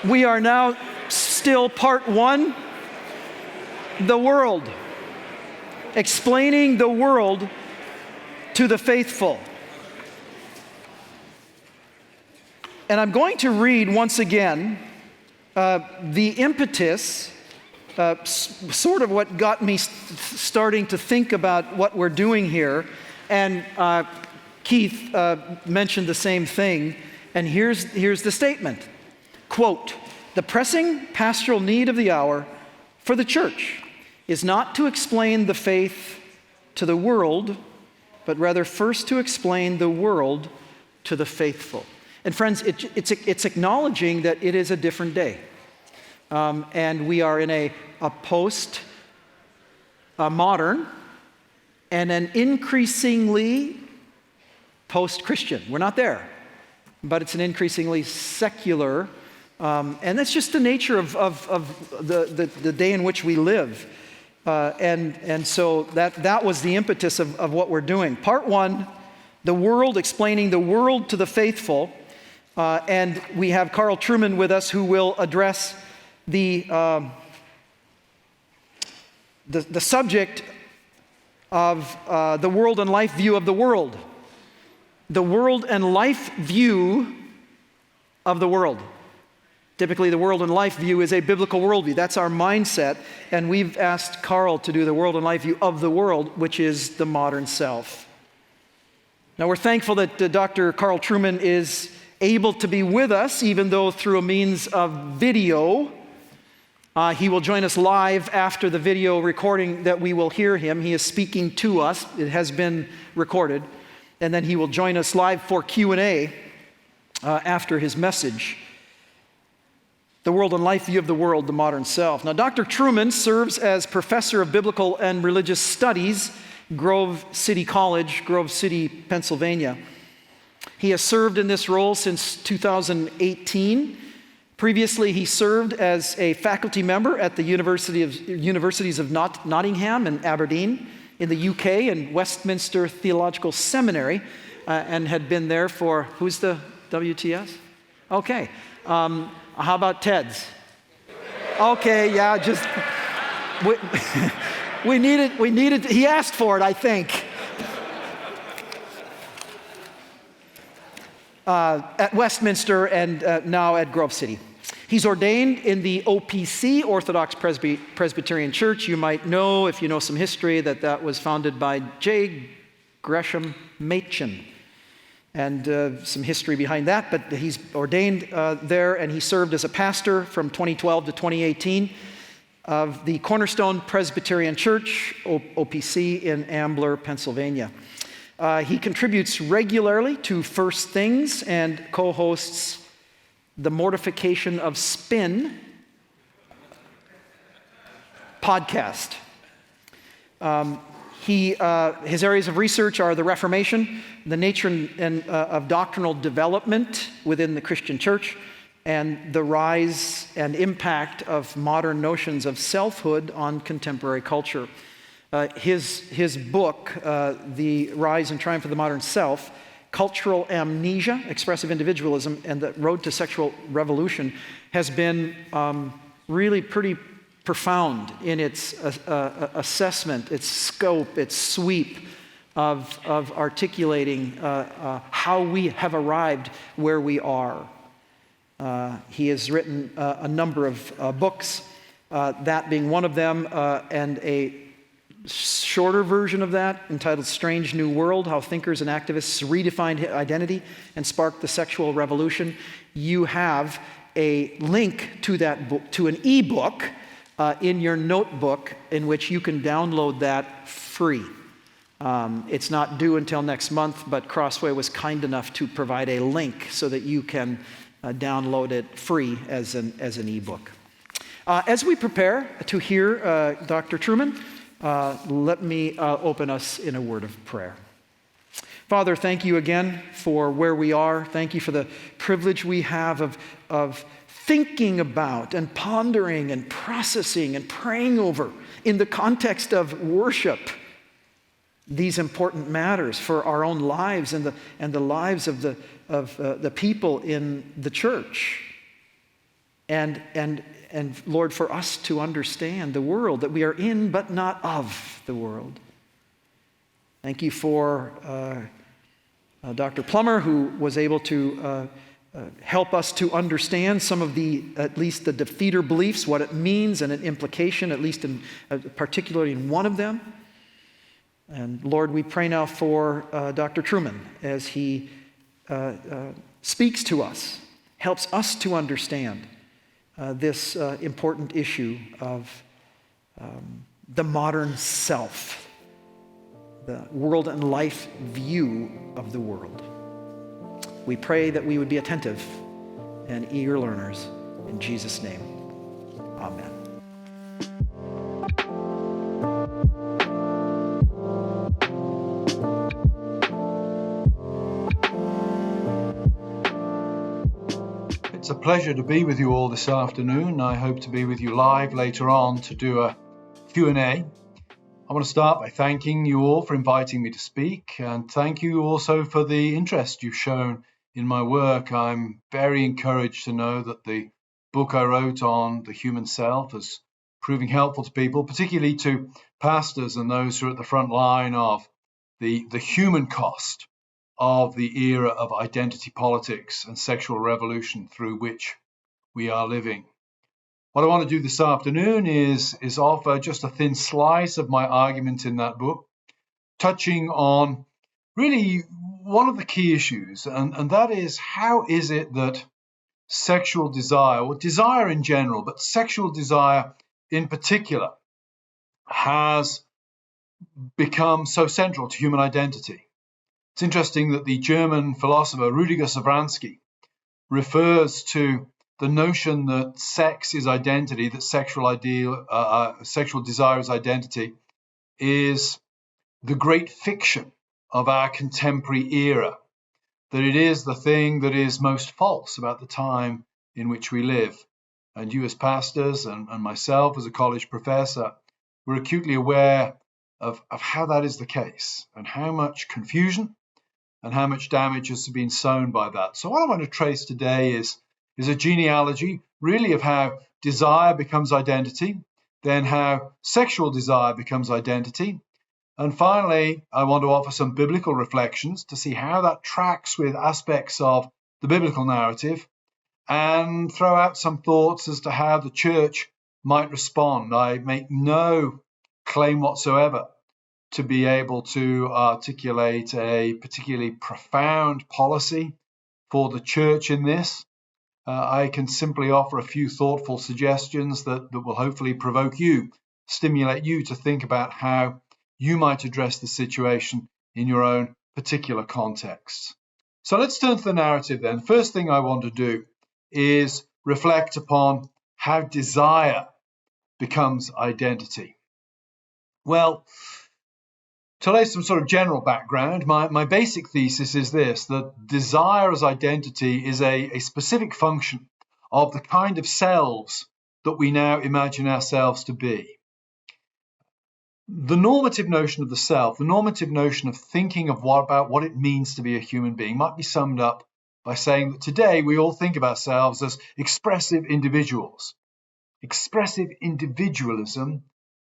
We are now still part one, the world. Explaining the world to the faithful. And I'm going to read once again the impetus, sort of what got me starting to think about what we're doing here. And Keith mentioned the same thing. And here's the statement. Quote, "The pressing pastoral need of the hour for the church is not to explain the faith to the world, but rather first to explain the world to the faithful." And friends, it's acknowledging that it is a different day. And we are in a post-modern and an increasingly post-Christian. We're not there, but it's an increasingly secular, and that's just the nature of the day in which we live. And so that was the impetus of what we're doing. Part one, the world, explaining the world to the faithful. And we have Carl Trueman with us, who will address the subject of the world and life view of the world. The world and life view of the world. Typically, the world and life view is a biblical worldview. That's our mindset. And we've asked Carl to do the world and life view of the world, which is the modern self. Now, we're thankful that Dr. Carl Trueman is able to be with us, even though through a means of video. He will join us live after the video recording that we will hear him. He is speaking to us. It has been recorded. And then he will join us live for Q&A after his message. The world and life view of the world, the modern self. Now, Dr. Trueman serves as professor of biblical and religious studies, Grove City College, Grove City, Pennsylvania. He has served in this role since 2018. Previously, he served as a faculty member at the Universities of Nottingham and Aberdeen in the UK and Westminster Theological Seminary, and had been there for, who's the WTS? Okay. How about Ted's? Okay, yeah, just, we needed, he asked for it, I think. At Westminster and now at Grove City. He's ordained in the OPC, Orthodox Presbyterian Church. You might know, if you know some history, that was founded by J. Gresham Machen. And some history behind that, but he's ordained there, and he served as a pastor from 2012 to 2018 of the Cornerstone Presbyterian Church, OPC, in Ambler, Pennsylvania. He contributes regularly to First Things and co-hosts the Mortification of Spin podcast. His areas of research are the Reformation, the nature of doctrinal development within the Christian church, and the rise and impact of modern notions of selfhood on contemporary culture. His book, The Rise and Triumph of the Modern Self, Cultural Amnesia, Expressive Individualism, and the Road to Sexual Revolution, has been really pretty profound in its assessment, its scope, its sweep of articulating how we have arrived where we are. He has written a number of books, that being one of them, and a shorter version of that entitled Strange New World, How Thinkers and Activists Redefined Identity and Sparked the Sexual Revolution. You have a link to that book, to an ebook in your notebook, in which you can download that free. It's not due until next month, but Crossway was kind enough to provide a link so that you can download it free as an ebook. As we prepare to hear Dr. Trueman, let me open us in a word of prayer. Father, thank you again for where we are. Thank you for the privilege we have of thinking about and pondering and processing and praying over, in the context of worship, these important matters for our own lives and the lives of the people in the church. and Lord, for us to understand the world that we are in, but not of the world. Thank you for Dr. Plummer, who was able to help us to understand some of at least the defeater beliefs, what it means, and an implication, at least particularly in one of them. And Lord, we pray now for Dr. Trueman as he speaks to us, helps us to understand this important issue of the modern self, the world and life view of the world. We pray that we would be attentive and eager learners. In Jesus' name, amen. It's a pleasure to be with you all this afternoon. I hope to be with you live later on to do a Q&A. I want to start by thanking you all for inviting me to speak, and thank you also for the interest you've shown in my work. I'm very encouraged to know that the book I wrote on the human self is proving helpful to people, particularly to pastors and those who are at the front line of the human cost of the era of identity politics and sexual revolution through which we are living. What I want to do this afternoon is offer just a thin slice of my argument in that book, touching on really one of the key issues, and that is, how is it that sexual desire, or desire in general, but sexual desire in particular, has become so central to human identity? It's interesting that the German philosopher Rüdiger Safransky refers to the notion that sex is identity, that sexual desire is identity, is the great fiction of our contemporary era, that it is the thing that is most false about the time in which we live. And you as pastors and myself as a college professor, we're acutely aware of how that is the case, and how much confusion and how much damage has been sown by that. So what I want to trace today is a genealogy, really, of how desire becomes identity, then how sexual desire becomes identity, and finally, I want to offer some biblical reflections to see how that tracks with aspects of the biblical narrative, and throw out some thoughts as to how the church might respond. I make no claim whatsoever to be able to articulate a particularly profound policy for the church in this. I can simply offer a few thoughtful suggestions that will hopefully provoke you, stimulate you to think about how you might address the situation in your own particular context. So let's turn to the narrative then. First thing I want to do is reflect upon how desire becomes identity. Well, to lay some sort of general background, my basic thesis is this: that desire as identity is a specific function of the kind of selves that we now imagine ourselves to be. The normative notion of the self, the normative notion of thinking about what it means to be a human being, might be summed up by saying that today we all think of ourselves as expressive individuals. Expressive individualism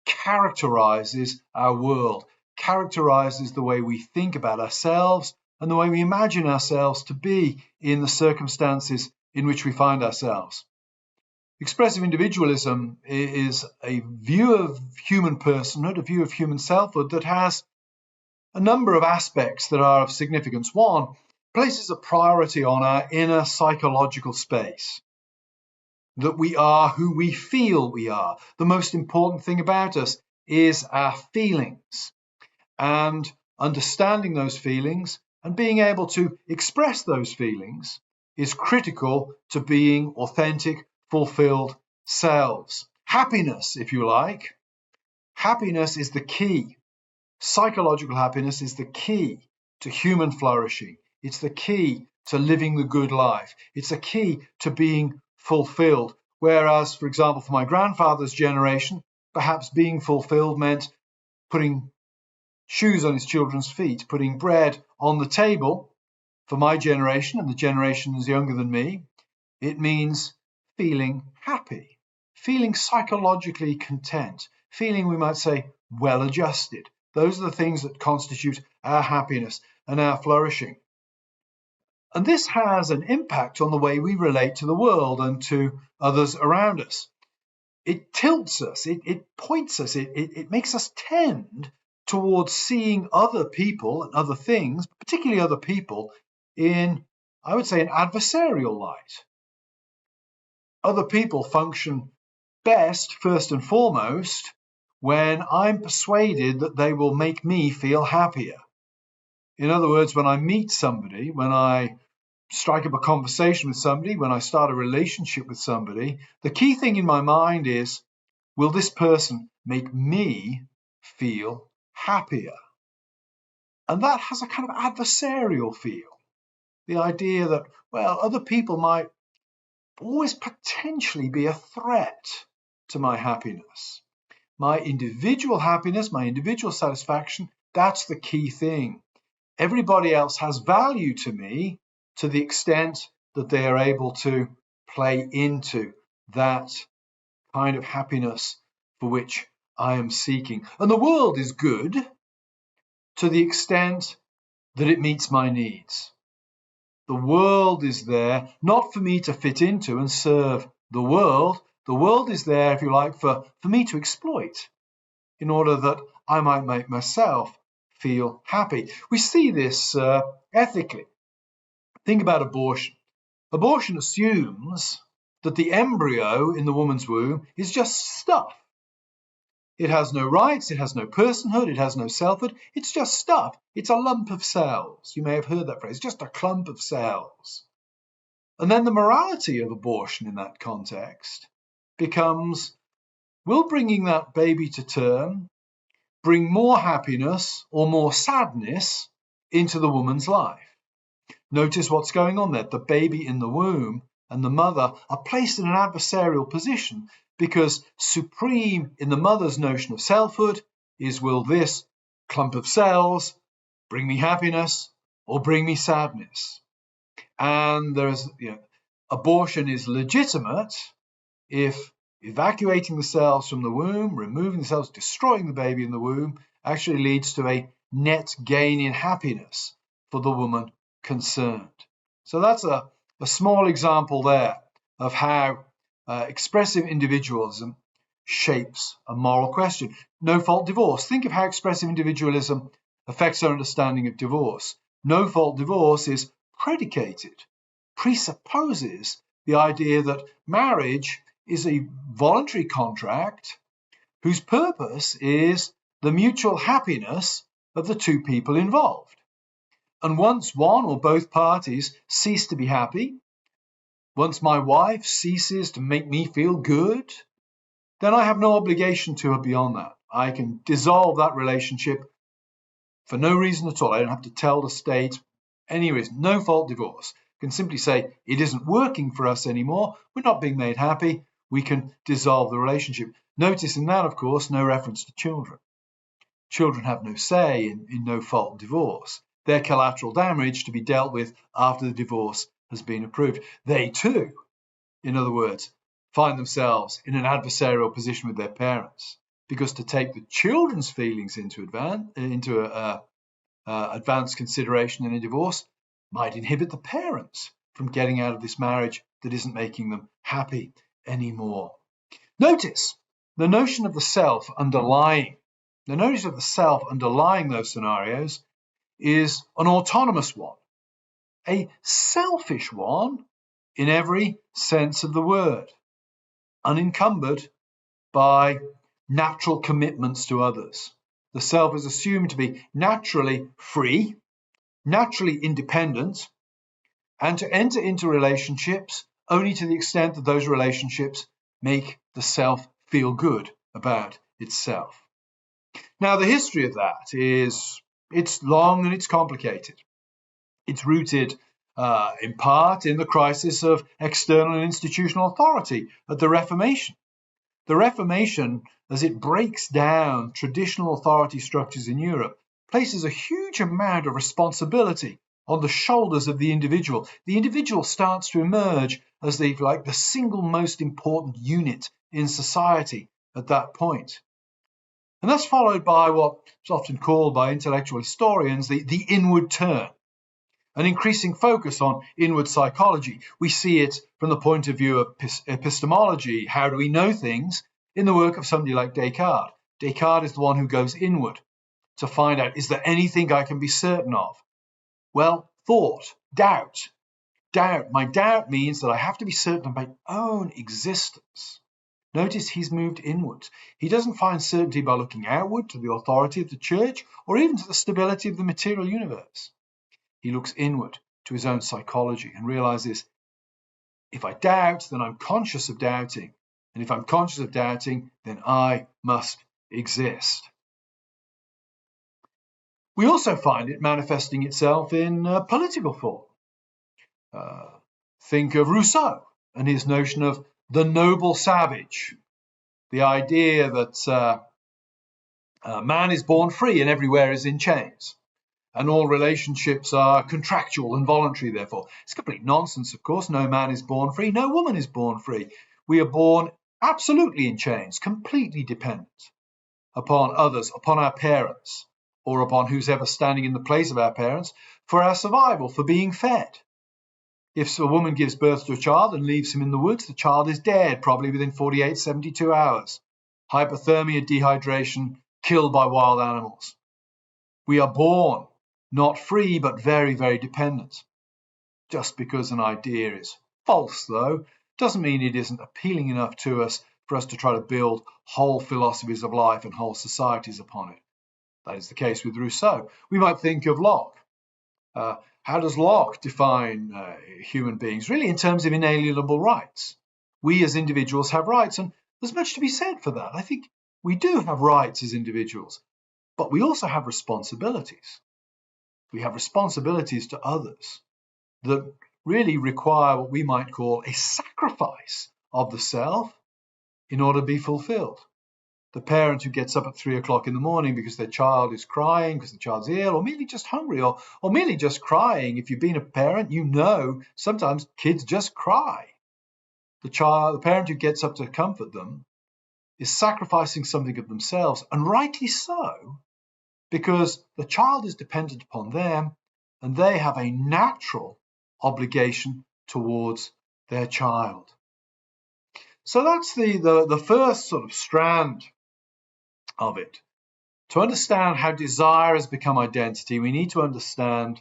characterizes our world, characterizes the way we think about ourselves and the way we imagine ourselves to be in the circumstances in which we find ourselves. Expressive individualism is a view of human personhood, a view of human selfhood that has a number of aspects that are of significance. One, places a priority on our inner psychological space, that we are who we feel we are. The most important thing about us is our feelings, and understanding those feelings and being able to express those feelings is critical to being authentic, fulfilled selves. Happiness, if you like. Happiness is the key. Psychological happiness is the key to human flourishing. It's the key to living the good life. It's the key to being fulfilled. Whereas, for example, for my grandfather's generation, perhaps being fulfilled meant putting shoes on his children's feet, putting bread on the table. For my generation, and the generations younger than me, it means feeling happy, feeling psychologically content, feeling, we might say, well-adjusted. Those are the things that constitute our happiness and our flourishing. And this has an impact on the way we relate to the world and to others around us. It tilts us, it points us, it makes us tend towards seeing other people and other things, particularly other people, in, I would say, an adversarial light. Other people function best, first and foremost, when I'm persuaded that they will make me feel happier. In other words, when I meet somebody, when I strike up a conversation with somebody, when I start a relationship with somebody, the key thing in my mind is, will this person make me feel happier? And that has a kind of adversarial feel. The idea that, well, other people might always potentially be a threat to my happiness. My individual happiness, my individual satisfaction, that's the key thing. Everybody else has value to me to the extent that they are able to play into that kind of happiness for which I am seeking. And the world is good to the extent that it meets my needs. The world is there not for me to fit into and serve the world. The world is there, if you like, for me to exploit in order that I might make myself feel happy. We see this ethically. Think about abortion. Abortion assumes that the embryo in the woman's womb is just stuff. It has no rights, it has no personhood, it has no selfhood. It's just stuff. It's a lump of cells. You may have heard that phrase, just a clump of cells. And then the morality of abortion in that context becomes, will bringing that baby to term bring more happiness or more sadness into the woman's life? Notice what's going on there. The baby in the womb and the mother are placed in an adversarial position because supreme in the mother's notion of selfhood is, will this clump of cells bring me happiness or bring me sadness? And there's, abortion is legitimate if evacuating the cells from the womb, removing the cells, destroying the baby in the womb actually leads to a net gain in happiness for the woman concerned. So that's a small example there of how expressive individualism shapes a moral question. No-fault divorce. Think of how expressive individualism affects our understanding of divorce. No-fault divorce is predicated, presupposes the idea that marriage is a voluntary contract whose purpose is the mutual happiness of the two people involved. And once one or both parties cease to be happy, once my wife ceases to make me feel good, then I have no obligation to her beyond that. I can dissolve that relationship for no reason at all. I don't have to tell the state any reason. No fault divorce. I can simply say it isn't working for us anymore. We're not being made happy. We can dissolve the relationship. Notice in that, of course, no reference to children. Children have no say in no fault divorce. They're collateral damage to be dealt with after the divorce has been approved. They too, in other words, find themselves in an adversarial position with their parents, because to take the children's feelings into advanced consideration in a divorce might inhibit the parents from getting out of this marriage that isn't making them happy anymore. Notice the notion of the self underlying those scenarios is an autonomous one, a selfish one in every sense of the word, unencumbered by natural commitments to others. The self is assumed to be naturally free, naturally independent, and to enter into relationships only to the extent that those relationships make the self feel good about itself. Now, the history of that it's long and it's complicated. It's rooted in part in the crisis of external and institutional authority at the Reformation. The Reformation, as it breaks down traditional authority structures in Europe, places a huge amount of responsibility on the shoulders of the individual. The individual starts to emerge as the single most important unit in society at that point. And that's followed by what is often called by intellectual historians the inward turn, an increasing focus on inward psychology. We see it from the point of view of epistemology. How do we know things? In the work of somebody like Descartes. Descartes is the one who goes inward to find out, is there anything I can be certain of? Well, thought, doubt. My doubt means that I have to be certain of my own existence. Notice he's moved inwards. He doesn't find certainty by looking outward to the authority of the church or even to the stability of the material universe. He looks inward to his own psychology and realizes, if I doubt, then I'm conscious of doubting. And if I'm conscious of doubting, then I must exist. We also find it manifesting itself in political form. Think of Rousseau and his notion of the noble savage, the idea that man is born free and everywhere is in chains, and all relationships are contractual and voluntary, therefore. It's complete nonsense, of course. No man is born free, no woman is born free. We are born absolutely in chains, completely dependent upon others, upon our parents, or upon who's ever standing in the place of our parents for our survival, for being fed. If a woman gives birth to a child and leaves him in the woods, the child is dead, probably within 48, 72 hours. Hypothermia, dehydration, killed by wild animals. We are born not free, but very, very dependent. Just because an idea is false, though, doesn't mean it isn't appealing enough to us for us to try to build whole philosophies of life and whole societies upon it. That is the case with Rousseau. We might think of Locke. How does Locke define human beings? Really in terms of inalienable rights. We as individuals have rights, and there's much to be said for that. I think we do have rights as individuals, but we also have responsibilities. We have responsibilities to others that really require what we might call a sacrifice of the self in order to be fulfilled. The parent who gets up at 3 o'clock in the morning because their child is crying, because the child's ill, or merely just hungry, or merely just crying. If you've been a parent, you know sometimes kids just cry. The parent who gets up to comfort them is sacrificing something of themselves, and rightly so, because the child is dependent upon them, and they have a natural obligation towards their child. So that's the first sort of strand of it. To understand how desire has become identity, we need to understand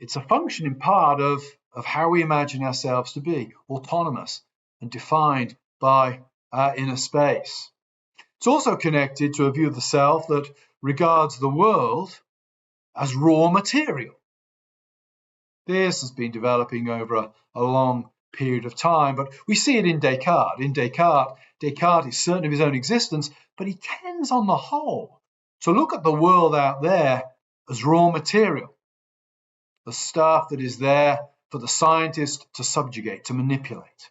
it's a function in part of how we imagine ourselves to be, autonomous and defined by our inner space. It's also connected to a view of the self that regards the world as raw material. This has been developing over a long period of time, but we see it in Descartes. In Descartes is certain of his own existence, but he tends on the whole to look at the world out there as raw material, the stuff that is there for the scientist to subjugate, to manipulate.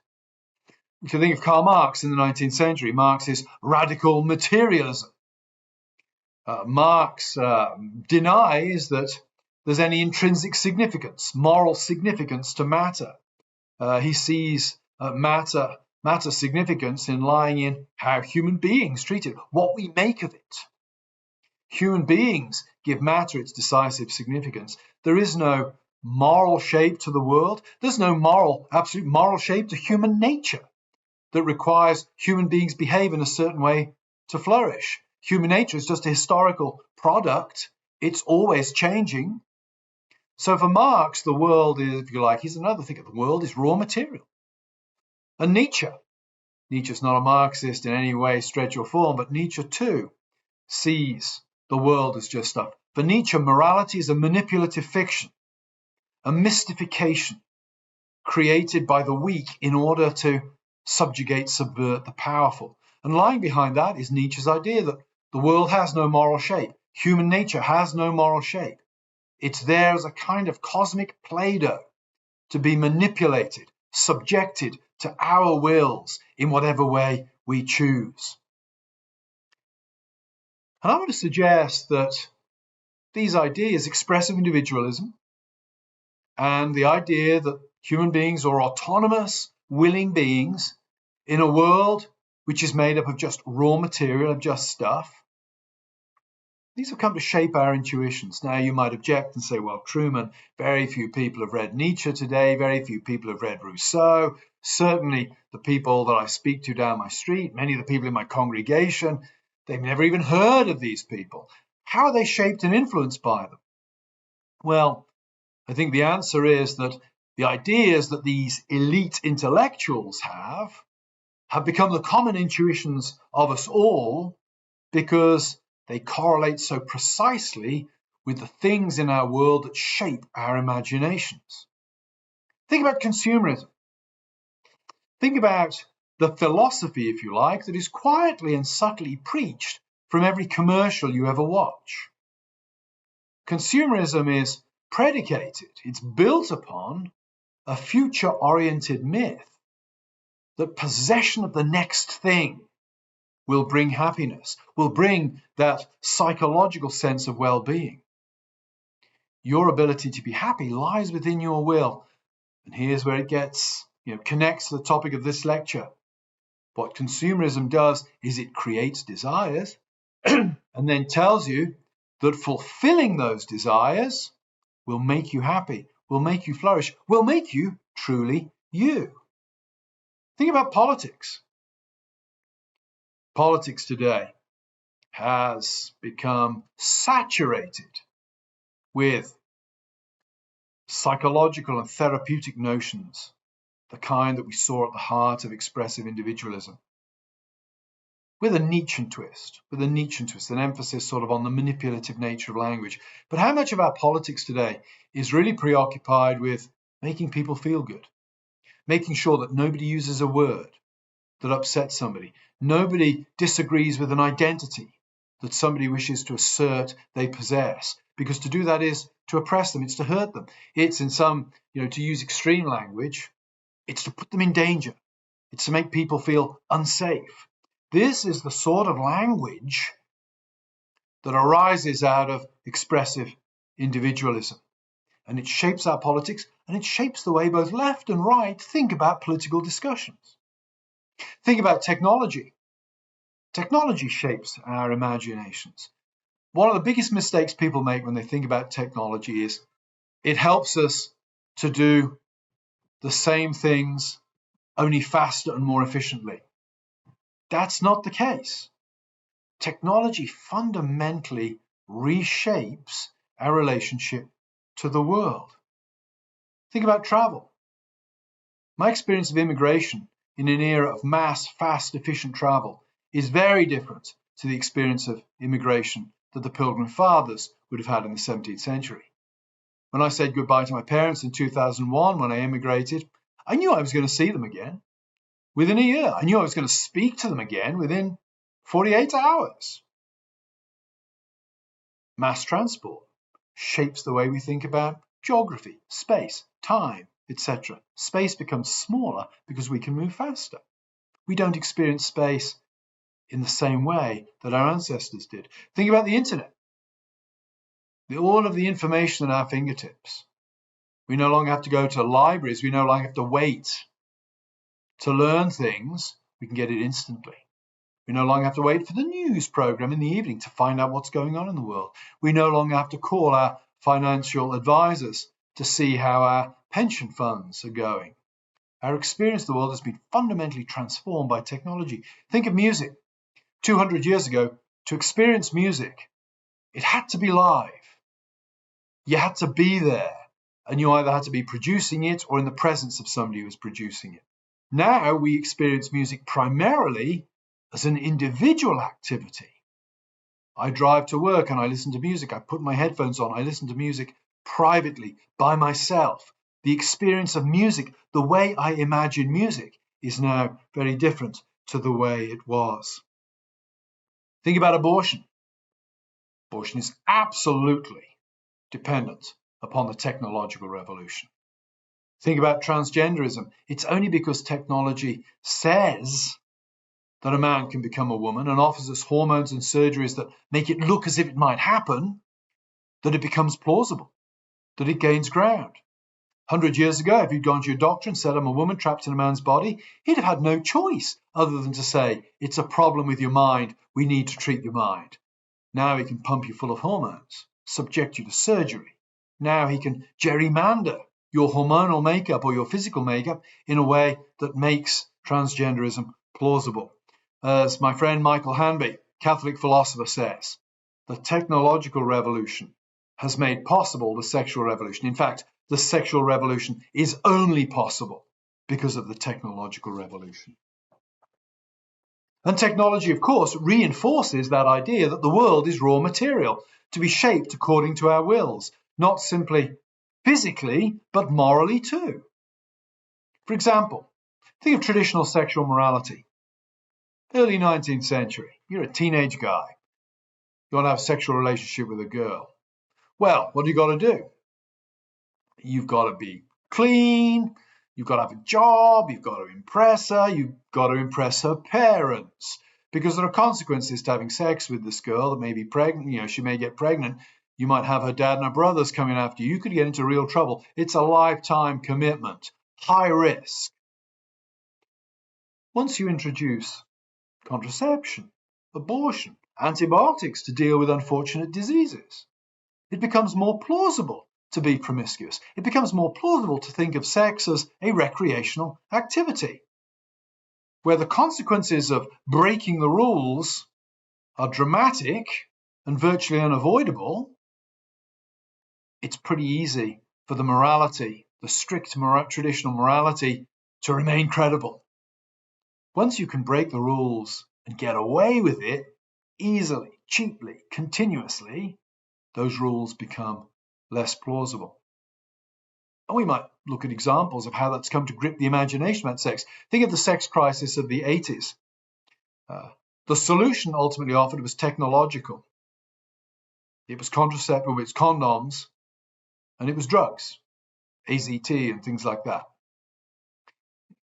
If you think of Karl Marx in the 19th century, Marx's radical materialism. Marx denies that there's any intrinsic significance, moral significance to matter. He sees matter significance in lying in how human beings treat it, what we make of it. Human beings give matter its decisive significance. There is no moral shape to the world. There's no absolute moral shape to human nature that requires human beings behave in a certain way to flourish. Human nature is just a historical product. It's always changing. So for Marx, the world is, if you like, he's another thing. The world is raw material. And Nietzsche's not a Marxist in any way, stretch or form, but Nietzsche too sees the world as just stuff. For Nietzsche, morality is a manipulative fiction, a mystification created by the weak in order to subjugate, subvert the powerful. And lying behind that is Nietzsche's idea that the world has no moral shape. Human nature has no moral shape. It's there as a kind of cosmic Play-Doh to be manipulated, subjected to our wills in whatever way we choose. And I want to suggest that these ideas, expressive individualism, and the idea that human beings are autonomous, willing beings in a world which is made up of just raw material, of just stuff. These have come to shape our intuitions. Now, you might object and say, well, Trueman, very few people have read Nietzsche today, very few people have read Rousseau. Certainly the people that I speak to down my street, many of the people in my congregation, they've never even heard of these people. How are they shaped and influenced by them? Well, I think the answer is that the ideas that these elite intellectuals have become the common intuitions of us all because they correlate so precisely with the things in our world that shape our imaginations. Think about consumerism. Think about the philosophy, if you like, that is quietly and subtly preached from every commercial you ever watch. Consumerism is predicated, it's built upon a future-oriented myth that possession of the next thing will bring happiness, will bring that psychological sense of well-being. Your ability to be happy lies within your will. And here's where it gets, connects to the topic of this lecture. What consumerism does is it creates desires and then tells you that fulfilling those desires will make you happy, will make you flourish, will make you truly you. Think about politics. Politics today has become saturated with psychological and therapeutic notions, the kind that we saw at the heart of expressive individualism, with a Nietzschean twist, an emphasis sort of on the manipulative nature of language. But how much of our politics today is really preoccupied with making people feel good, making sure that nobody uses a word that upsets somebody, nobody disagrees with an identity that somebody wishes to assert they possess, because to do that is to oppress them, it's to hurt them. It's in some, to use extreme language, it's to put them in danger. It's to make people feel unsafe. This is the sort of language that arises out of expressive individualism. And it shapes our politics, and it shapes the way both left and right think about political discussions. Think about technology. Technology shapes our imaginations. One of the biggest mistakes people make when they think about technology is it helps us to do the same things only faster and more efficiently. That's not the case. Technology fundamentally reshapes our relationship to the world. Think about travel. My experience of immigration in an era of mass, fast, efficient travel is very different to the experience of immigration that the Pilgrim Fathers would have had in the 17th century. When I said goodbye to my parents in 2001 when I immigrated, I knew I was going to see them again within a year. I knew I was going to speak to them again within 48 hours. Mass transport shapes the way we think about geography, space, time, etc. Space becomes smaller because we can move faster. We don't experience space in the same way that our ancestors did. Think about the internet. All of the information at our fingertips. We no longer have to go to libraries. We no longer have to wait to learn things. We can get it instantly. We no longer have to wait for the news program in the evening to find out what's going on in the world. We no longer have to call our financial advisors to see how our pension funds are going. Our experience of the world has been fundamentally transformed by technology. Think of music. 200 years ago, to experience music, it had to be live. You had to be there, and you either had to be producing it or in the presence of somebody who was producing it. Now we experience music primarily as an individual activity. I drive to work and I listen to music. I put my headphones on. I listen to music privately, by myself. The experience of music, the way I imagine music, is now very different to the way it was. Think about abortion. Abortion is absolutely dependent upon the technological revolution. Think about transgenderism. It's only because technology says that a man can become a woman and offers us hormones and surgeries that make it look as if it might happen, that it becomes plausible, that it gains ground. 100 years ago, if he'd gone to your doctor and said, I'm a woman trapped in a man's body, he'd have had no choice other than to say, it's a problem with your mind, we need to treat your mind. Now he can pump you full of hormones, subject you to surgery. Now he can gerrymander your hormonal makeup or your physical makeup in a way that makes transgenderism plausible. As my friend Michael Hanby, Catholic philosopher, says, the technological revolution has made possible the sexual revolution. In fact, the sexual revolution is only possible because of the technological revolution. And technology, of course, reinforces that idea that the world is raw material to be shaped according to our wills, not simply physically, but morally too. For example, think of traditional sexual morality. Early 19th century, you're a teenage guy. You want to have a sexual relationship with a girl. Well, what do you got to do? You've got to be clean, you've got to have a job, you've got to impress her, you've got to impress her parents. Because there are consequences to having sex with this girl that may be pregnant, she may get pregnant. You might have her dad and her brothers coming after you. You could get into real trouble. It's a lifetime commitment, high risk. Once you introduce contraception, abortion, antibiotics to deal with unfortunate diseases, it becomes more plausible to be promiscuous. It becomes more plausible to think of sex as a recreational activity, where the consequences of breaking the rules are dramatic and virtually unavoidable. It's pretty easy for the morality, the strict traditional morality, to remain credible. Once you can break the rules and get away with it easily, cheaply, continuously, those rules become less plausible. And we might look at examples of how that's come to grip the imagination about sex. Think of the sex crisis of the 80s. The solution ultimately offered was technological. It was contraceptive, it was condoms, and it was drugs, AZT and things like that.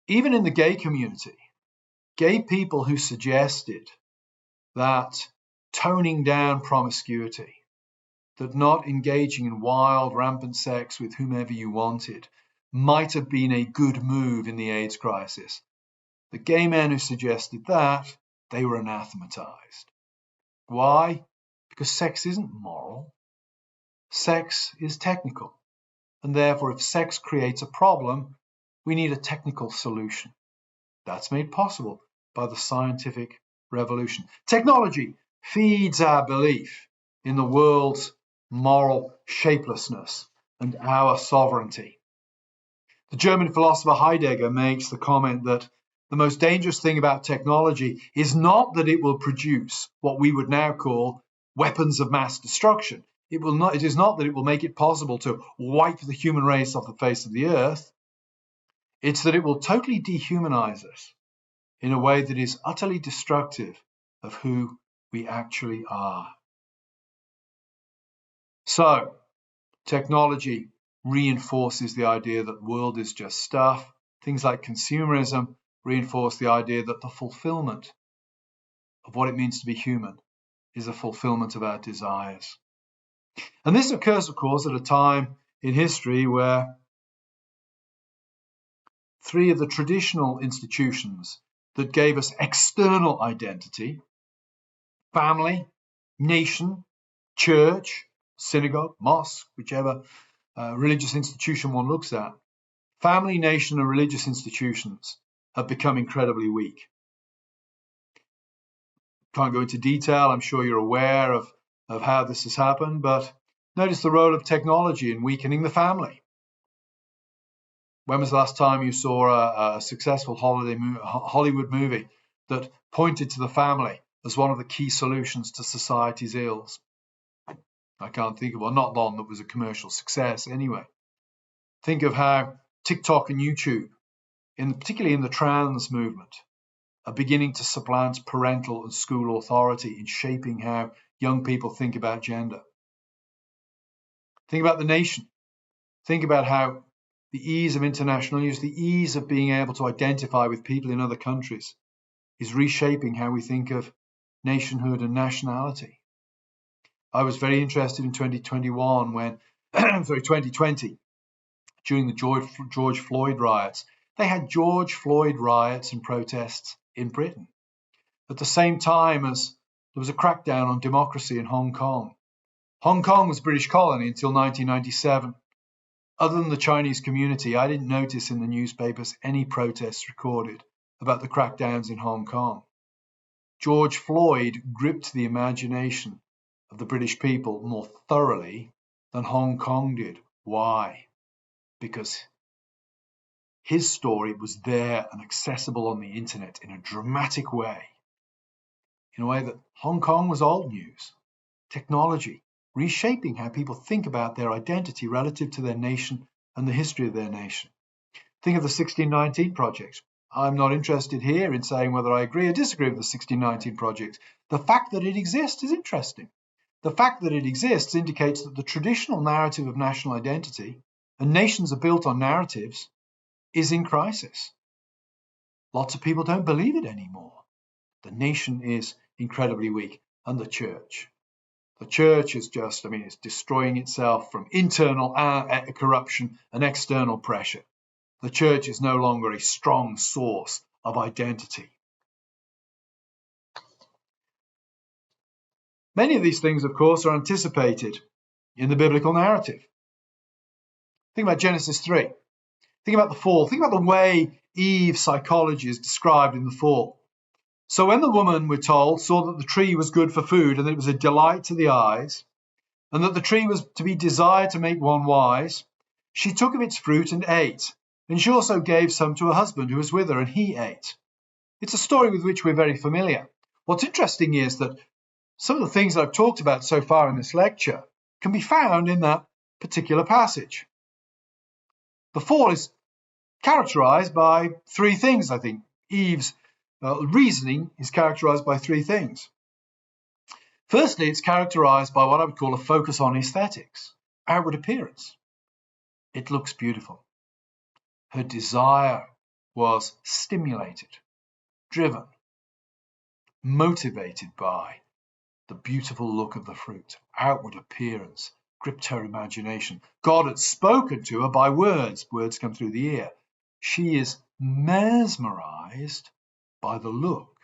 Even in the gay community, gay people who suggested that toning down promiscuity, that not engaging in wild, rampant sex with whomever you wanted might have been a good move in the AIDS crisis. The gay men who suggested that, they were anathematized. Why? Because sex isn't moral. Sex is technical. And therefore, if sex creates a problem, we need a technical solution. That's made possible by the scientific revolution. Technology feeds our belief in the world's moral shapelessness and our sovereignty. The German philosopher Heidegger makes the comment that the most dangerous thing about technology is not that it will produce what we would now call weapons of mass destruction. It is not that it will make it possible to wipe the human race off the face of the earth. It's that it will totally dehumanize us in a way that is utterly destructive of who we actually are. So, technology reinforces the idea that the world is just stuff. Things like consumerism reinforce the idea that the fulfillment of what it means to be human is a fulfillment of our desires. And this occurs, of course, at a time in history where three of the traditional institutions that gave us external identity, family, nation, church, synagogue, mosque, whichever religious institution one looks at, family, nation, and religious institutions have become incredibly weak. Can't go into detail. I'm sure you're aware of how this has happened, but notice the role of technology in weakening the family. When was the last time you saw a successful Hollywood movie that pointed to the family as one of the key solutions to society's ills? I can't think of one, not one that was a commercial success anyway. Think of how TikTok and YouTube, particularly in the trans movement, are beginning to supplant parental and school authority in shaping how young people think about gender. Think about the nation. Think about how the ease of international news, the ease of being able to identify with people in other countries is reshaping how we think of nationhood and nationality. I was very interested in 2020 during the George Floyd riots. They had George Floyd riots and protests in Britain at the same time as there was a crackdown on democracy in Hong Kong. Hong Kong was a British colony until 1997. Other than the Chinese community, I didn't notice in the newspapers any protests recorded about the crackdowns in Hong Kong. George Floyd gripped the imagination of the British people more thoroughly than Hong Kong did. Why? Because his story was there and accessible on the internet in a dramatic way, in a way that Hong Kong was old news. Technology, reshaping how people think about their identity relative to their nation and the history of their nation. Think of the 1619 Project. I'm not interested here in saying whether I agree or disagree with the 1619 Project. The fact that it exists is interesting. The fact that it exists indicates that the traditional narrative of national identity, and nations are built on narratives, is in crisis. Lots of people don't believe it anymore. The nation is incredibly weak, and the church. The church is just, it's destroying itself from internal corruption and external pressure. The church is no longer a strong source of identity. Many of these things, of course, are anticipated in the biblical narrative. Think about Genesis 3. Think about the fall. Think about the way Eve's psychology is described in the fall. So when the woman, we're told, saw that the tree was good for food and that it was a delight to the eyes, and that the tree was to be desired to make one wise, she took of its fruit and ate. And she also gave some to her husband who was with her, and he ate. It's a story with which we're very familiar. What's interesting is that some of the things that I've talked about so far in this lecture can be found in that particular passage. The fall is characterized by three things, I think. Eve's reasoning is characterized by three things. Firstly, it's characterized by what I would call a focus on aesthetics, outward appearance. It looks beautiful. Her desire was stimulated, driven, motivated by the beautiful look of the fruit. Outward appearance gripped her imagination. God had spoken to her by words. Words come through the ear. She is mesmerized by the look.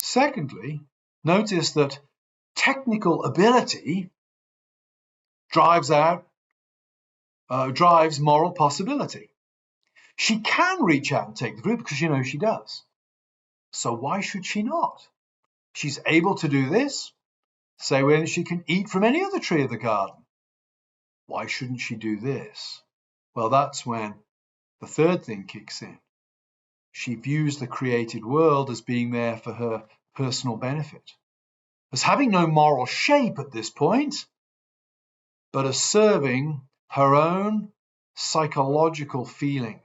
Secondly, notice that technical ability drives moral possibility. She can reach out and take the fruit because she does. So why should she not? She's able to do this. Say when she can eat from any other tree of the garden. Why shouldn't she do this? Well, that's when the third thing kicks in. She views the created world as being there for her personal benefit, as having no moral shape at this point, but as serving her own psychological feeling,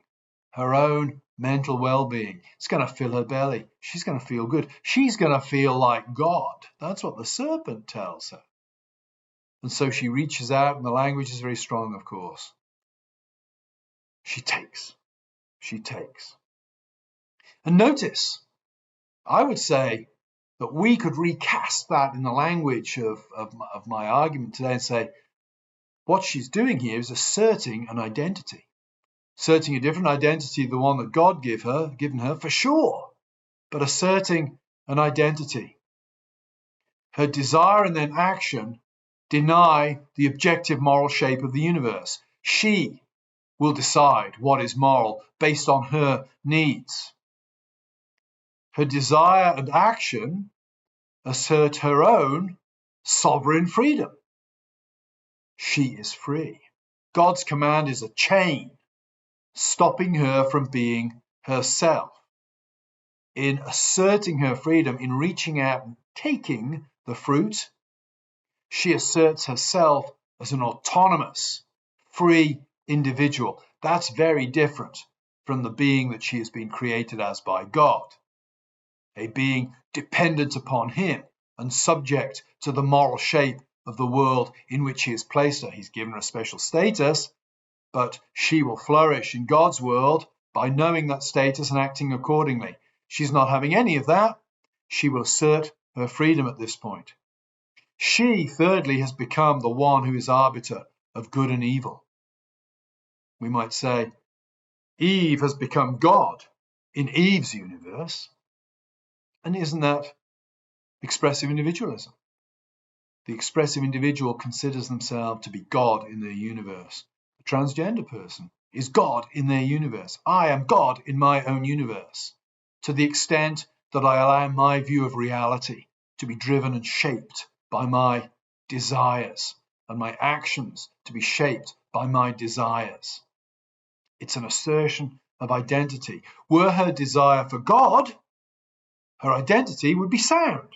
her own mental well-being. It's going to fill her belly. She's going to feel good. She's going to feel like God. That's what the serpent tells her. And so she reaches out, and the language is very strong, of course. She takes. And notice, I would say that we could recast that in the language of my argument today and say, what she's doing here is asserting an identity. Asserting a different identity, the one that God given her, for sure, but asserting an identity. Her desire and then action deny the objective moral shape of the universe. She will decide what is moral based on her needs. Her desire and action assert her own sovereign freedom. She is free. God's command is a chain, stopping her from being herself. In asserting her freedom, in reaching out and taking the fruit, she asserts herself as an autonomous, free individual. That's very different from the being that she has been created as by God, a being dependent upon him and subject to the moral shape of the world in which he has placed her. He's given her a special status, but she will flourish in God's world by knowing that status and acting accordingly. She's not having any of that. She will assert her freedom at this point. She, thirdly, has become the one who is arbiter of good and evil. We might say Eve has become God in Eve's universe. And isn't that expressive individualism? The expressive individual considers themselves to be God in their universe. The transgender person is God in their universe. I am God in my own universe, to the extent that I allow my view of reality to be driven and shaped by my desires, and my actions to be shaped by my desires. It's an assertion of identity. Were her desire for God, her identity would be sound.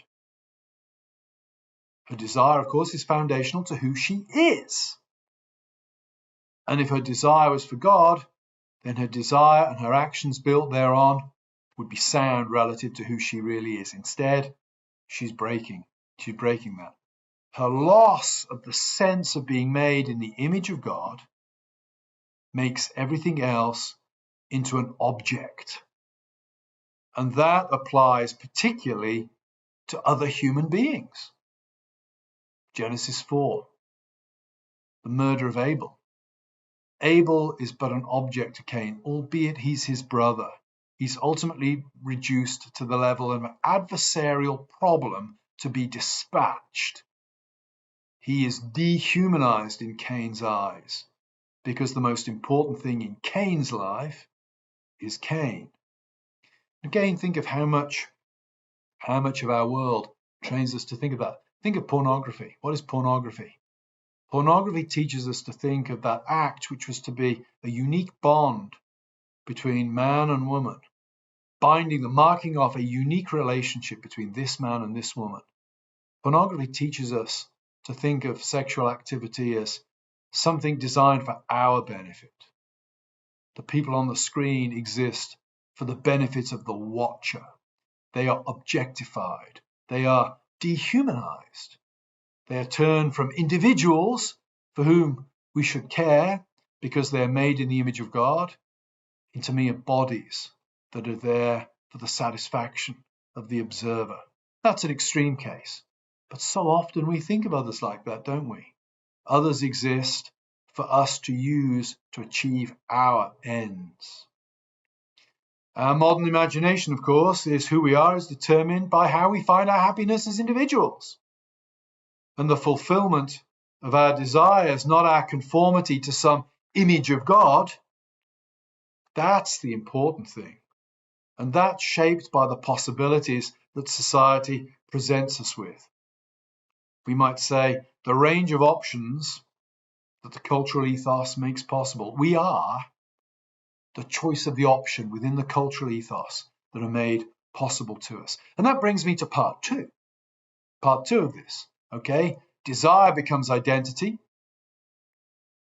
Her desire, of course, is foundational to who she is. And if her desire was for God, then her desire and her actions built thereon would be sound relative to who she really is. Instead, she's breaking that. Her loss of the sense of being made in the image of God makes everything else into an object. And that applies particularly to other human beings. Genesis 4, the murder of Abel. Abel is but an object to Cain, albeit he's his brother. He's ultimately reduced to the level of an adversarial problem to be dispatched. He is dehumanized in Cain's eyes, because the most important thing in Cain's life is Cain. Again, think of how much of our world trains us to think of that. Think of pornography. What is pornography? Pornography teaches us to think of that act which was to be a unique bond between man and woman, marking off a unique relationship between this man and this woman. Pornography teaches us to think of sexual activity as something designed for our benefit. The people on the screen exist for the benefit of the watcher. They are objectified. They are dehumanized. They are turned from individuals for whom we should care because they are made in the image of God into mere bodies that are there for the satisfaction of the observer. That's an extreme case. But so often we think of others like that, don't we? Others exist for us to use to achieve our ends. Our modern imagination, of course, is who we are is determined by how we find our happiness as individuals. And the fulfillment of our desires, not our conformity to some image of God, that's the important thing. And that's shaped by the possibilities that society presents us with. We might say the range of options that the cultural ethos makes possible. We are the choice of the option within the cultural ethos that are made possible to us. And that brings me to part two of this, okay? Desire becomes identity.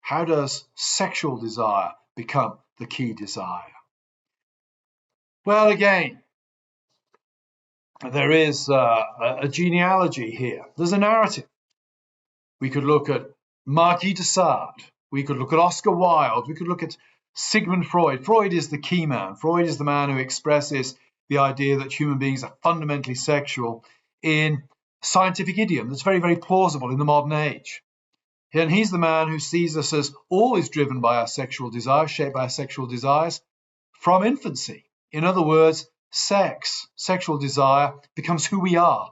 How does sexual desire become the key desire? Well, again, there is a genealogy here. There's a narrative. We could look at Marquis de Sade. We could look at Oscar Wilde. We could look at Sigmund Freud. Freud is the key man. Freud is the man who expresses the idea that human beings are fundamentally sexual in scientific idiom that's very, very plausible in the modern age. And he's the man who sees us as always driven by our sexual desires, shaped by our sexual desires from infancy. In other words, sexual desire becomes who we are,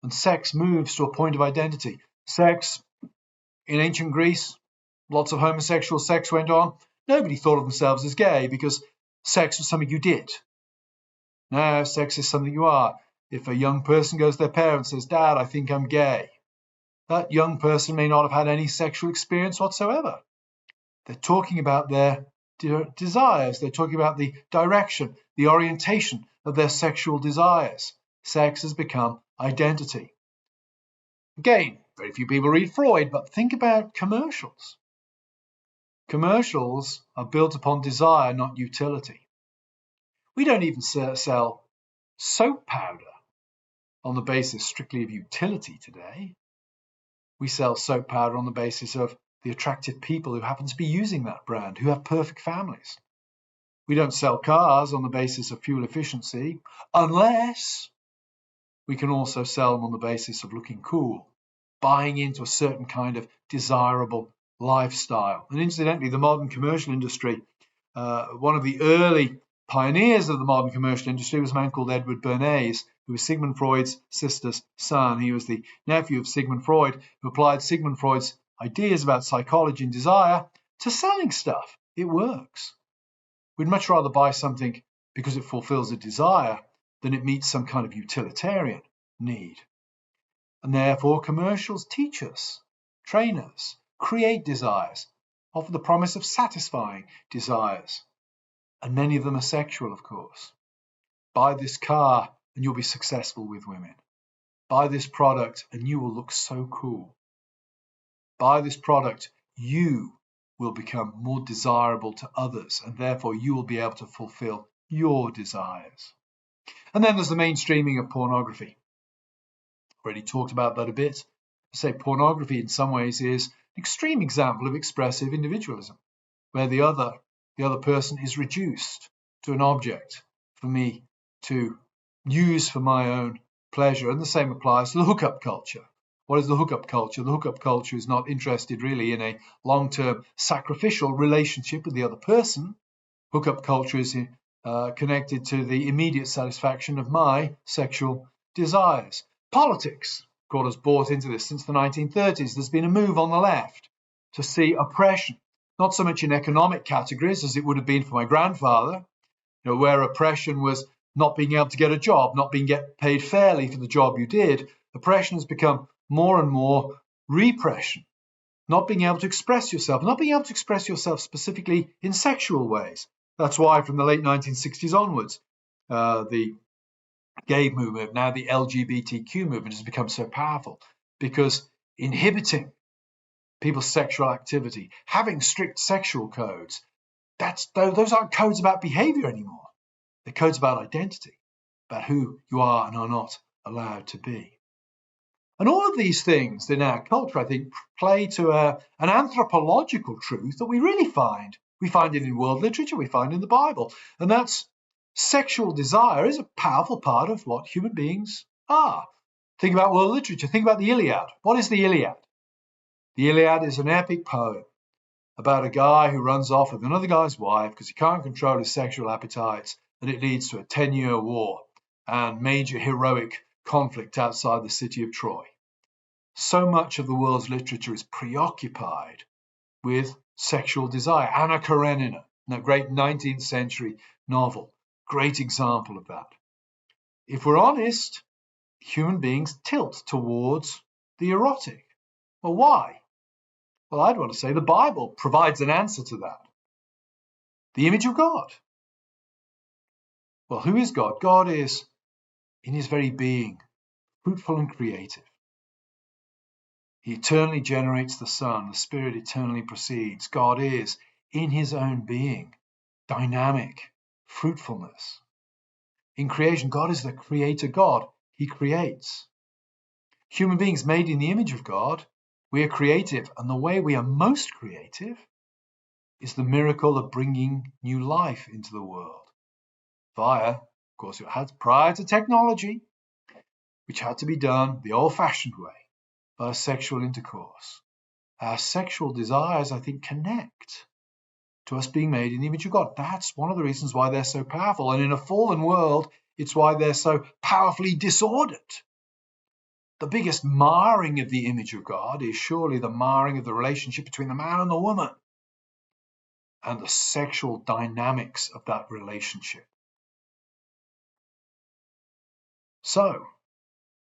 and sex moves to a point of identity. Sex, in ancient Greece, lots of homosexual sex went on. Nobody thought of themselves as gay because sex was something you did. Now, sex is something you are. If a young person goes to their parents and says, "Dad, I think I'm gay," that young person may not have had any sexual experience whatsoever. They're talking about their desires. They're talking about the direction, the orientation of their sexual desires. Sex has become identity. Again, very few people read Freud, but think about commercials. Commercials are built upon desire, not utility. We don't even sell soap powder on the basis strictly of utility today. We sell soap powder on the basis of the attractive people who happen to be using that brand, who have perfect families. We don't sell cars on the basis of fuel efficiency, unless we can also sell them on the basis of looking cool, buying into a certain kind of desirable lifestyle. And incidentally, the modern commercial industry, one of the early pioneers of the modern commercial industry was a man called Edward Bernays, who was Sigmund Freud's sister's son. He was the nephew of Sigmund Freud, who applied Sigmund Freud's ideas about psychology and desire to selling stuff. It works. We'd much rather buy something because it fulfills a desire than it meets some kind of utilitarian need. And therefore, commercials teach us, train us, create desires, offer the promise of satisfying desires. And many of them are sexual, of course. Buy this car and you'll be successful with women. Buy this product and you will look so cool. Buy this product, you will become more desirable to others, and therefore you will be able to fulfill your desires. And then there's the mainstreaming of pornography. Already talked about that a bit. I say pornography in some ways is an extreme example of expressive individualism, where the other person is reduced to an object for me to use for my own pleasure. And the same applies to the hookup culture. What is the hookup culture? The hookup culture is not interested really in a long-term sacrificial relationship with the other person. Hookup culture is connected to the immediate satisfaction of my sexual desires. Politics, of course, has bought into this since the 1930s. There's been a move on the left to see oppression, not so much in economic categories as it would have been for my grandfather, where oppression was not being able to get a job, not being paid fairly for the job you did. Oppression has become more and more repression, not being able to express yourself specifically in sexual ways. That's why from the late 1960s onwards, the gay movement, now the Lgbtq movement, has become so powerful, because inhibiting people's sexual activity, having strict sexual codes, those aren't codes about behavior anymore. They're codes about identity, about who you are and are not allowed to be. And all of these things in our culture, I think, play to an anthropological truth that we really find. We find it in world literature, we find it in the Bible. And that's sexual desire is a powerful part of what human beings are. Think about world literature. Think about the Iliad. What is the Iliad? The Iliad is an epic poem about a guy who runs off with another guy's wife because he can't control his sexual appetites, and it leads to a 10-year war and major heroic conflict outside the city of Troy. So much of the world's literature is preoccupied with sexual desire. Anna Karenina, that great 19th century novel, great example of that. If we're honest, human beings tilt towards the erotic. Well, why? Well, I'd want to say the Bible provides an answer to that. The image of God. Well, who is God? God is, in his very being, fruitful and creative. He eternally generates the Son. The Spirit eternally proceeds. God is, in his own being, dynamic, fruitfulness. In creation, God is the creator God. He creates. Human beings made in the image of God, we are creative. And the way we are most creative is the miracle of bringing new life into the world. Via, of course, it had prior to technology, which had to be done the old-fashioned way, by sexual intercourse. Our sexual desires, I think, connect to us being made in the image of God. That's one of the reasons why they're so powerful. And in a fallen world, it's why they're so powerfully disordered. The biggest marring of the image of God is surely the marring of the relationship between the man and the woman and the sexual dynamics of that relationship. So,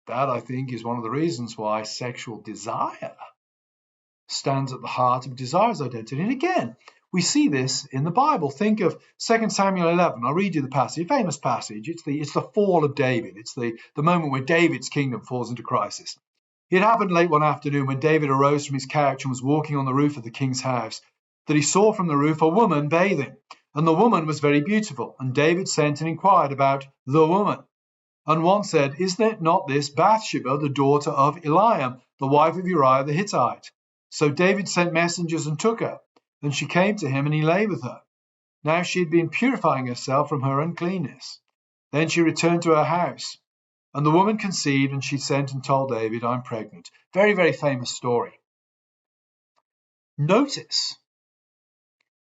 that, I think, is one of the reasons why sexual desire stands at the heart of desires identity. And again, we see this in the Bible. Think of 2 Samuel 11. I'll read you the passage, a famous passage. It's the fall of David. It's the moment where David's kingdom falls into crisis. It happened late one afternoon when David arose from his couch and was walking on the roof of the king's house, that he saw from the roof a woman bathing. And the woman was very beautiful. And David sent and inquired about the woman. And one said, "Is not this Bathsheba, the daughter of Eliam, the wife of Uriah the Hittite?" So David sent messengers and took her. And she came to him, and he lay with her. Now she had been purifying herself from her uncleanness. Then she returned to her house. And the woman conceived, and she sent and told David, "I'm pregnant." Very, very famous story. Notice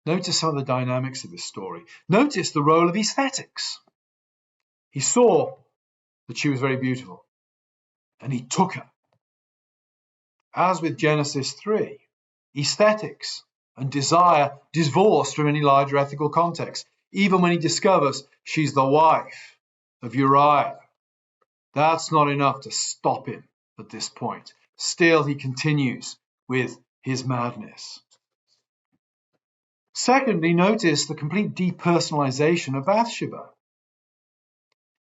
some of the dynamics of this story. Notice the role of aesthetics. He saw that she was very beautiful, and he took her. As with Genesis 3, aesthetics and desire divorced from any larger ethical context. Even when he discovers she's the wife of Uriah, that's not enough to stop him at this point. Still, he continues with his madness. Secondly, notice the complete depersonalization of Bathsheba.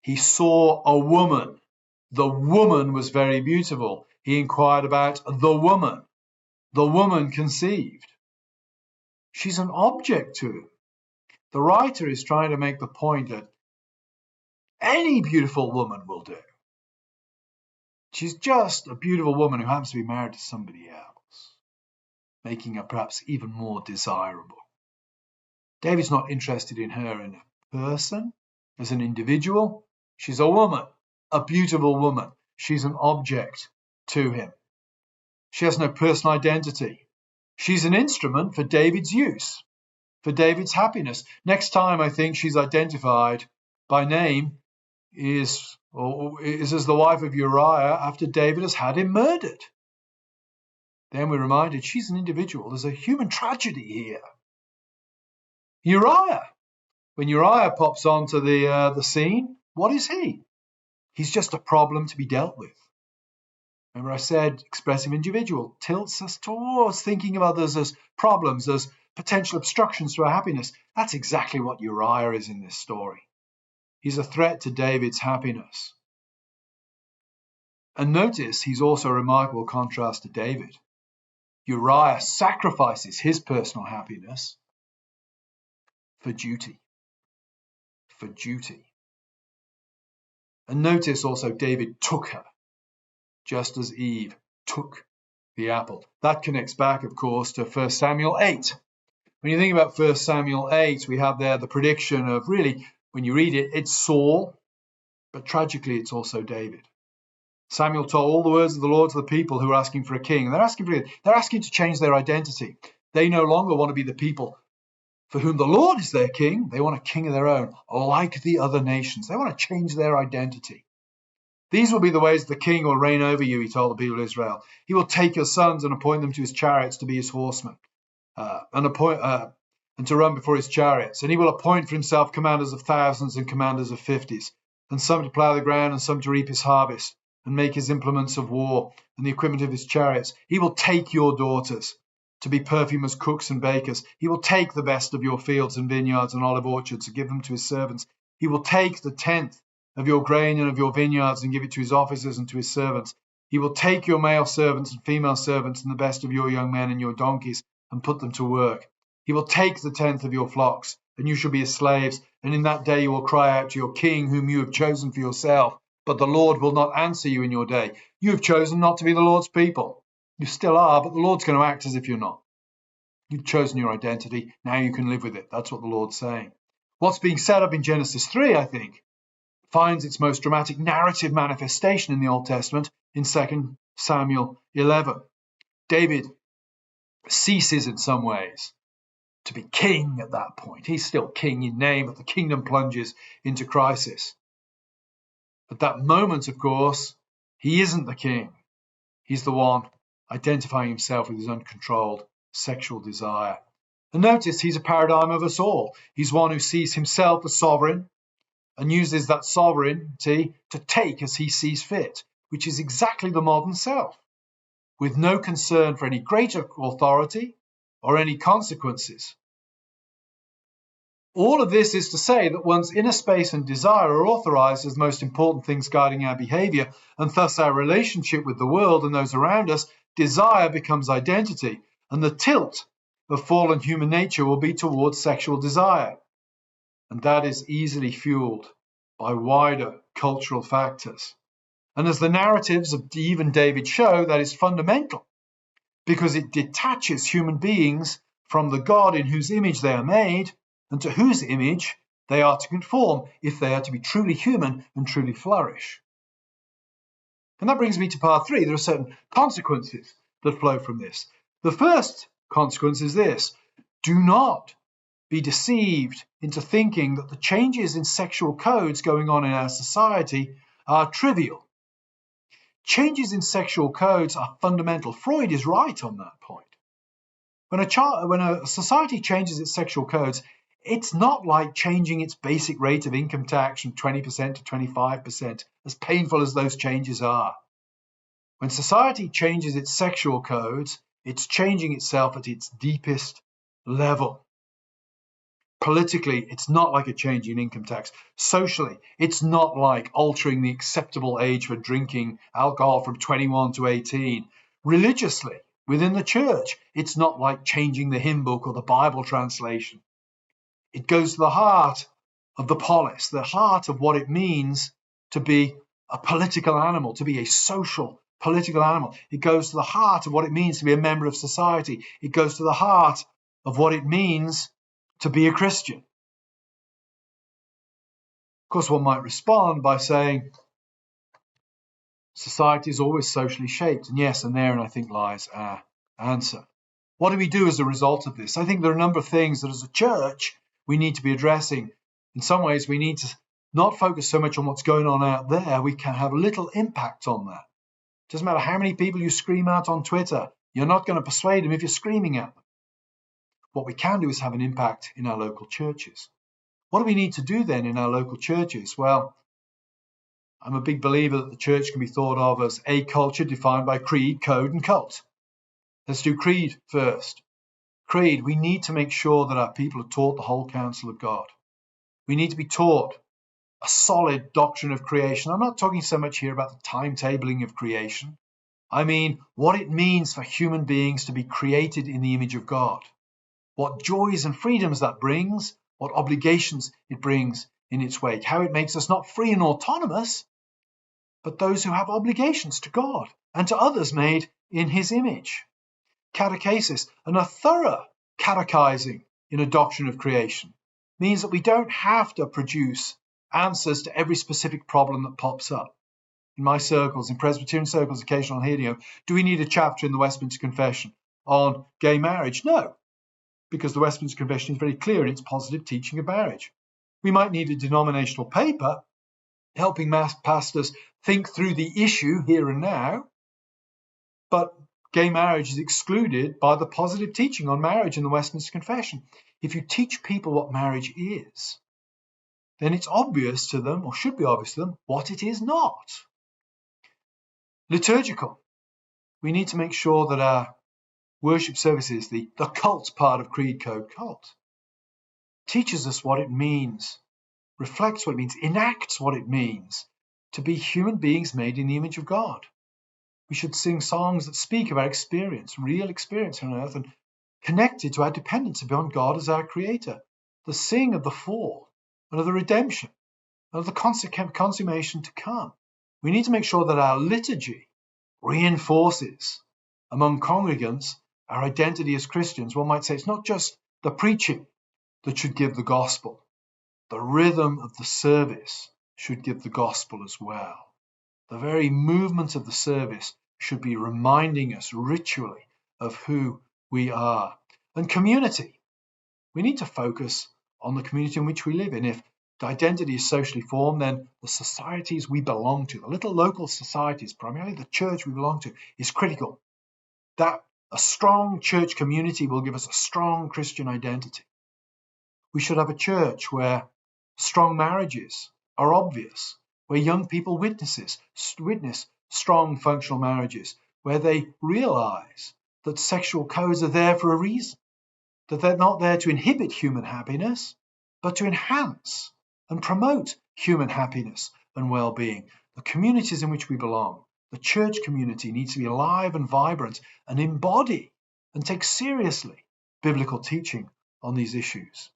He saw a woman. The woman was very beautiful. He inquired about the woman. The woman conceived. She's an object to him. The writer is trying to make the point that any beautiful woman will do. She's just a beautiful woman who happens to be married to somebody else, making her perhaps even more desirable. David's not interested in her in a person, as an individual. She's a woman, a beautiful woman. She's an object to him. She has no personal identity. She's an instrument for David's use, for David's happiness. Next time I think she's identified by name is as the wife of Uriah after David has had him murdered. Then we're reminded she's an individual. There's a human tragedy here. Uriah. When Uriah pops onto the scene, what is he? He's just a problem to be dealt with. Remember I said expressive individual tilts us towards thinking of others as problems, as potential obstructions to our happiness. That's exactly what Uriah is in this story. He's a threat to David's happiness. And notice he's also a remarkable contrast to David. Uriah sacrifices his personal happiness for duty. For duty. And notice also David took her, just as Eve took the apple. That connects back, of course, to 1 Samuel 8. When you think about 1 Samuel 8, we have there the prediction of really, when you read it, it's Saul, but tragically it's also David. Samuel told all the words of the Lord to the people who are asking for a king. They're asking to change their identity. They no longer want to be the people for whom the Lord is their king. They want a king of their own, like the other nations. They want to change their identity. These will be the ways the king will reign over you, he told the people of Israel. He will take your sons and appoint them to his chariots to be his horsemen, and to run before his chariots. And he will appoint for himself commanders of thousands and commanders of 50s, and some to plough the ground and some to reap his harvest, and make his implements of war and the equipment of his chariots. He will take your daughters to be perfumers, cooks, and bakers. He will take the best of your fields and vineyards and olive orchards and give them to his servants. He will take the tenth of your grain and of your vineyards and give it to his officers and to his servants. He will take your male servants and female servants and the best of your young men and your donkeys and put them to work. He will take the tenth of your flocks, and you shall be his slaves. And in that day you will cry out to your king, whom you have chosen for yourself. But the Lord will not answer you in your day. You have chosen not to be the Lord's people. You still are, but the Lord's going to act as if you're not. You've chosen your identity. Now you can live with it. That's what the Lord's saying. What's being set up in Genesis 3, I think, finds its most dramatic narrative manifestation in the Old Testament in 2 Samuel 11. David ceases in some ways to be king at that point. He's still king in name, but the kingdom plunges into crisis. At that moment, of course, he isn't the king. He's the one identifying himself with his uncontrolled sexual desire. And notice he's a paradigm of us all. He's one who sees himself as sovereign and uses that sovereignty to take as he sees fit, which is exactly the modern self, with no concern for any greater authority or any consequences. All of this is to say that one's inner space and desire are authorized as the most important things guiding our behavior, and thus our relationship with the world and those around us. Desire becomes identity, and the tilt of fallen human nature will be towards sexual desire. And that is easily fueled by wider cultural factors. And as the narratives of Eve and David show, that is fundamental, because it detaches human beings from the God in whose image they are made, and to whose image they are to conform if they are to be truly human and truly flourish. And that brings me to part 3. There are certain consequences that flow from this. The first consequence is this: do not be deceived into thinking that the changes in sexual codes going on in our society are trivial. Changes in sexual codes are fundamental. Freud is right on that point. When a society changes its sexual codes, it's not like changing its basic rate of income tax from 20% to 25%, as painful as those changes are. When society changes its sexual codes, it's changing itself at its deepest level. Politically, it's not like a change in income tax. Socially, it's not like altering the acceptable age for drinking alcohol from 21 to 18. Religiously, within the church, it's not like changing the hymn book or the Bible translation. It goes to the heart of the polis, the heart of what it means to be a political animal, to be a social political animal. It goes to the heart of what it means to be a member of society. It goes to the heart of what it means to be a Christian. Of course, one might respond by saying, society is always socially shaped. And yes, and therein I think lies our answer. What do we do as a result of this? I think there are a number of things that as a church we need to be addressing. In some ways, we need to not focus so much on what's going on out there. We can have little impact on that. It doesn't matter how many people you scream out on Twitter. You're not going to persuade them if you're screaming at them. What we can do is have an impact in our local churches. What do we need to do then in our local churches? Well, I'm a big believer that the church can be thought of as a culture defined by creed, code, and cult. Let's do creed first. Creed, we need to make sure that our people are taught the whole counsel of God. We need to be taught a solid doctrine of creation. I'm not talking so much here about the timetabling of creation. I mean what it means for human beings to be created in the image of God. What joys and freedoms that brings, what obligations it brings in its wake, how it makes us not free and autonomous, but those who have obligations to God and to others made in his image. Catechesis, and a thorough catechizing in a doctrine of creation, means that we don't have to produce answers to every specific problem that pops up. In my circles, in Presbyterian circles, occasionally I'll hear, do we need a chapter in the Westminster Confession on gay marriage? No, because the Westminster Confession is very clear in its positive teaching of marriage. We might need a denominational paper helping pastors think through the issue here and now, but gay marriage is excluded by the positive teaching on marriage in the Westminster Confession. If you teach people what marriage is, then it's obvious to them, or should be obvious to them, what it is not. Liturgical. We need to make sure that our worship services, the cult part of creed, code, cult, teaches us what it means, reflects what it means, enacts what it means to be human beings made in the image of God. We should sing songs that speak of our experience, real experience on earth, and connected to our dependence upon God as our creator. To sing of the fall and of the redemption and of the consummation to come. We need to make sure that our liturgy reinforces among congregants our identity as Christians. One might say it's not just the preaching that should give the gospel. The rhythm of the service should give the gospel as well. The very movement of the service should be reminding us ritually of who we are. And community. We need to focus on the community in which we live in. If the identity is socially formed, then the societies we belong to, the little local societies, primarily the church we belong to, is critical. That a strong church community will give us a strong Christian identity. We should have a church where strong marriages are obvious, where young people witness strong functional marriages, where they realize that sexual codes are there for a reason, that they're not there to inhibit human happiness, but to enhance and promote human happiness and well-being. The communities in which we belong, the church community, needs to be alive and vibrant and embody and take seriously biblical teaching on these issues.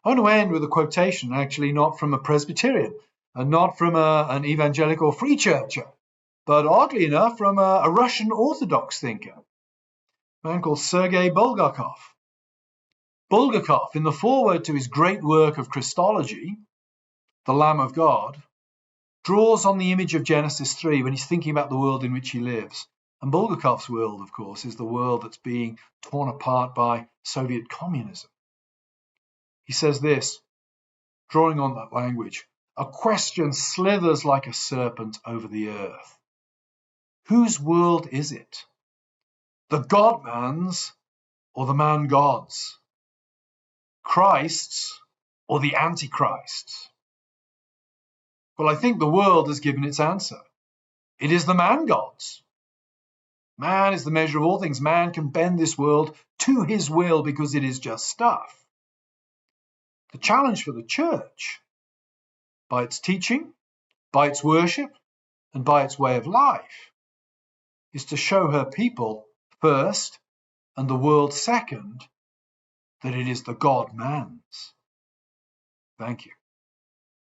I want to end with a quotation, actually not from a Presbyterian and not from an evangelical free churcher, but oddly enough from a Russian Orthodox thinker, a man called Sergei Bulgakov. Bulgakov, in the foreword to his great work of Christology, the Lamb of God, draws on the image of Genesis 3 when he's thinking about the world in which he lives. And Bulgakov's world, of course, is the world that's being torn apart by Soviet communism. He says this, drawing on that language, a question slithers like a serpent over the earth. Whose world is it? The God-man's or the man-God's? Christ's or the Antichrist's? Well, I think the world has given its answer. It is the man-God's. Man is the measure of all things. Man can bend this world to his will because it is just stuff. The challenge for the church, by its teaching, by its worship, and by its way of life, is to show her people first and the world second that it is the God-man's. Thank you.